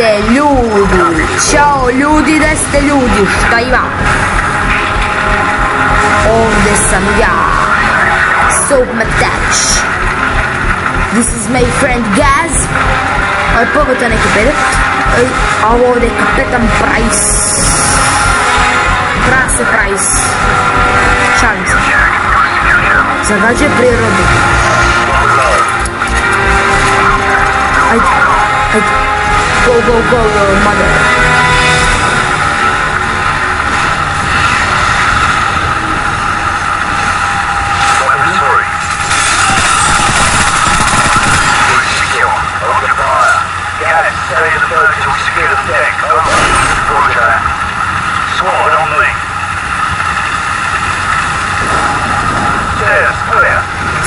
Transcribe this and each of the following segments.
ste ljudi? Ćao ljudi, gde ste ljudi? Šta ima? Ovdje sam ja. Soap Matač. This is my friend Gaz. Ovo je pogotovo neki pedet. A ovo ovdje je kapetan Price. Prase Price. Šalim se. Zagađuje prirodu. Ajde, ajde. Go, go, go, mother.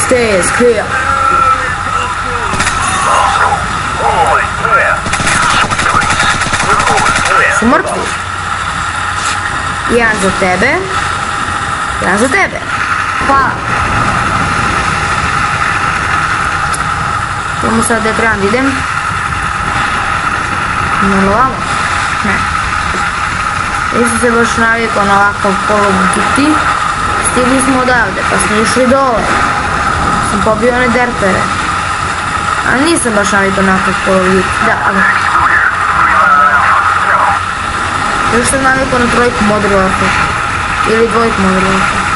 Stairs clear. Su mrtvi. Jedan za tebe. Jedan za tebe. Hvala. Tamo sad da trebam da idem. Malo vamo? Ne. Nisam se baš navikao na ovakav Call of Duty. Stigli smo odavde, pa smo išli dole. Sam pobio one derpere. A nisam baš navikao na ovakav Call of Duty. Da, ali... Još sam navikao na trojku Modern Warfare. Ili dvojku Modern Warfare.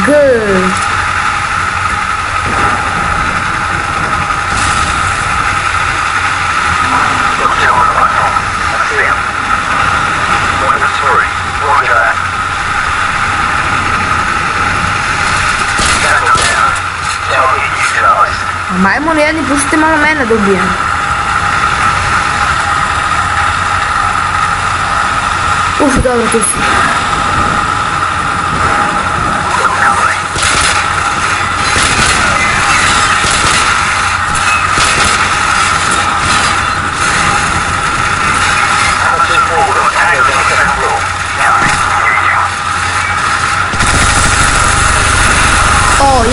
Good. Majmun jedni, pustite malo mene da ubijem. Dobro, tu si.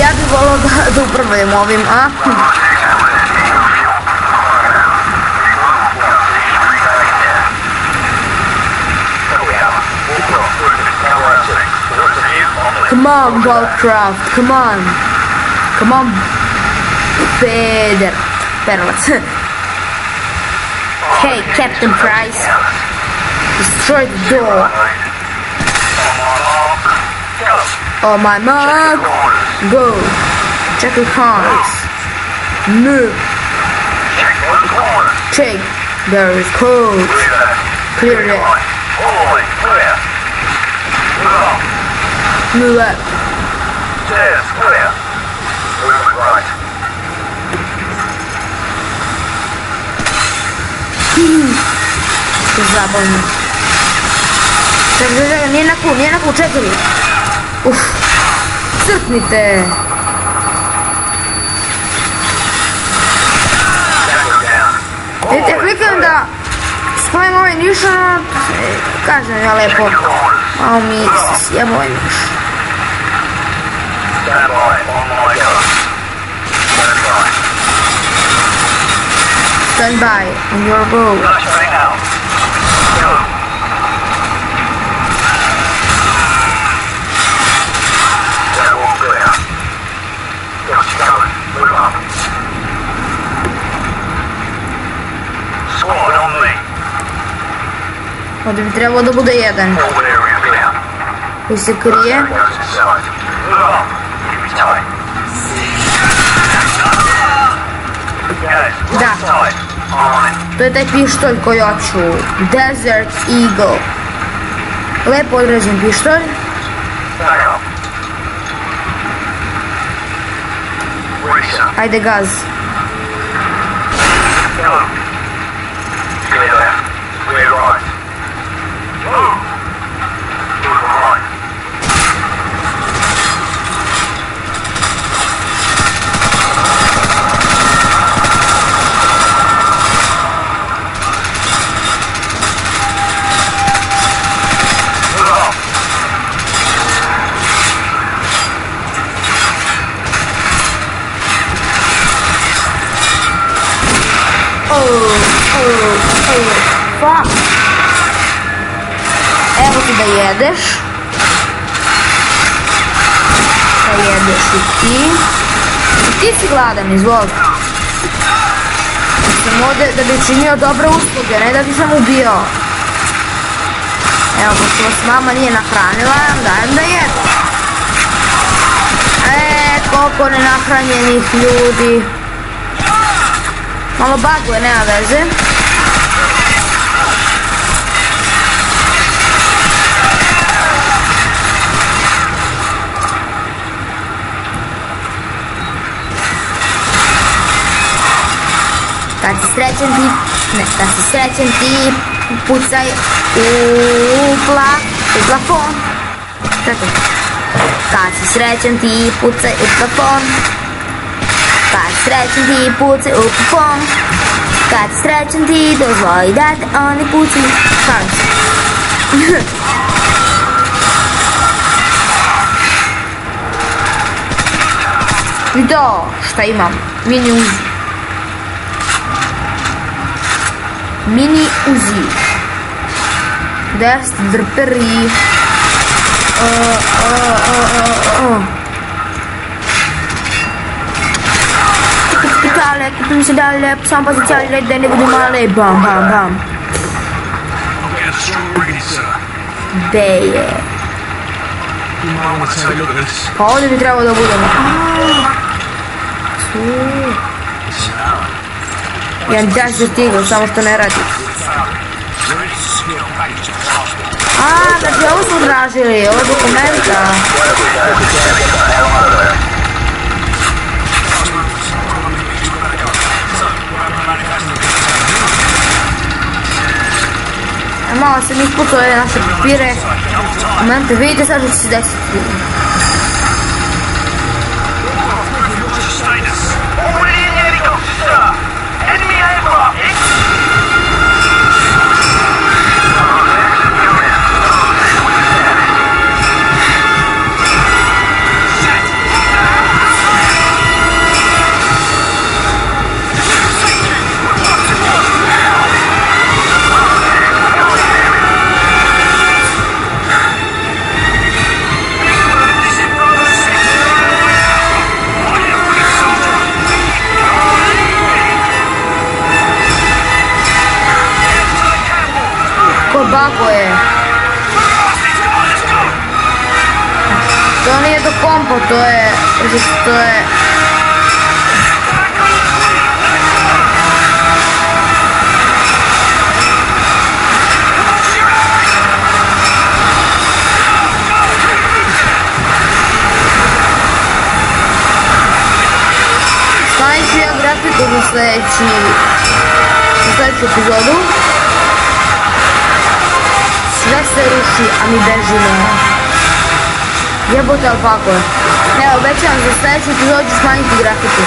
Ja bih volao da upravljam ovim, a? Come on, Wildcraft, come on. Come on, Perlac. Hey, Captain Price. Destroy the door. On my mark. Go. Check the corners. Move. Check. There is code. Clear it. Move up. Stairs clear. Move right. Zabavno. Čekaj, nije na ku, čekaj. Uff. Crknite! Vidite, klikam da spojim ovaj nišan, kažem ja lepo, malo mi sjeba ovaj niš. Stand by on your boat. Ovdje bi trebalo da bude jedan koji se krije. Da, to je taj pištolj koji hoću, Desert Eagle. Lepo određen pištolj. Ajde gaz. Fuck. Evo ti da jedeš. Da jedeš i ti. I ti si gladan, izvoli. Sam ovdje da bi činio dobre usluge, ne da bi sam ubio. Evo, pošto vas mama nije nahranila, dajem da jedu. Koliko nenahranjenih ljudi. Malo baguje, nema veze. Kad si srećen ti pucaj u plafon. Čekaj. Kad si srećen ti pucaj u plafon. Kad si srećen ti pucaj u plafon. Kad si srećen ti dozvoli da te oni pucaju. Šalim se. I to šta imam? Mini uzi. Mini uzi. 10 drperi. Pitale, kupim se dalje, sam pozicijali da ne budu male. Bam, bam, bam. Gde je? Pa ovdje bi trebalo da budemo. Jedan desert eagle, samo što ne radi. Znači ovo smo tražili, ovo je dokumenta. Malo sam isputao ove naše papire. Momente, vidite sad što će se desiti. Bako je. To nije do kompo, to je... Stavit ću ja grafiku za sljedeću epizodu. Sve se ruši, a mi bežimo. Jebote, ali kako je. Evo, obećavam za sljedeću epizodu ću smanjiti grafiku.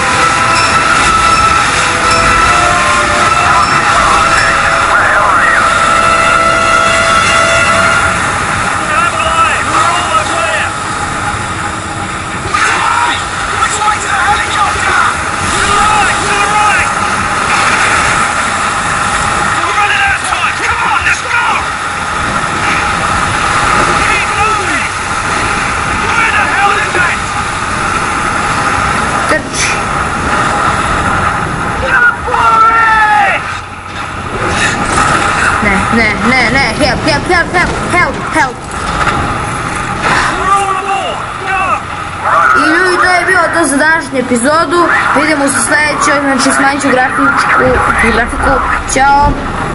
Ne, help. I ljudi, to je bilo to za današnju epizodu. Vidimo se sljedećoj, znači smanjit ću grafiku. Ćao.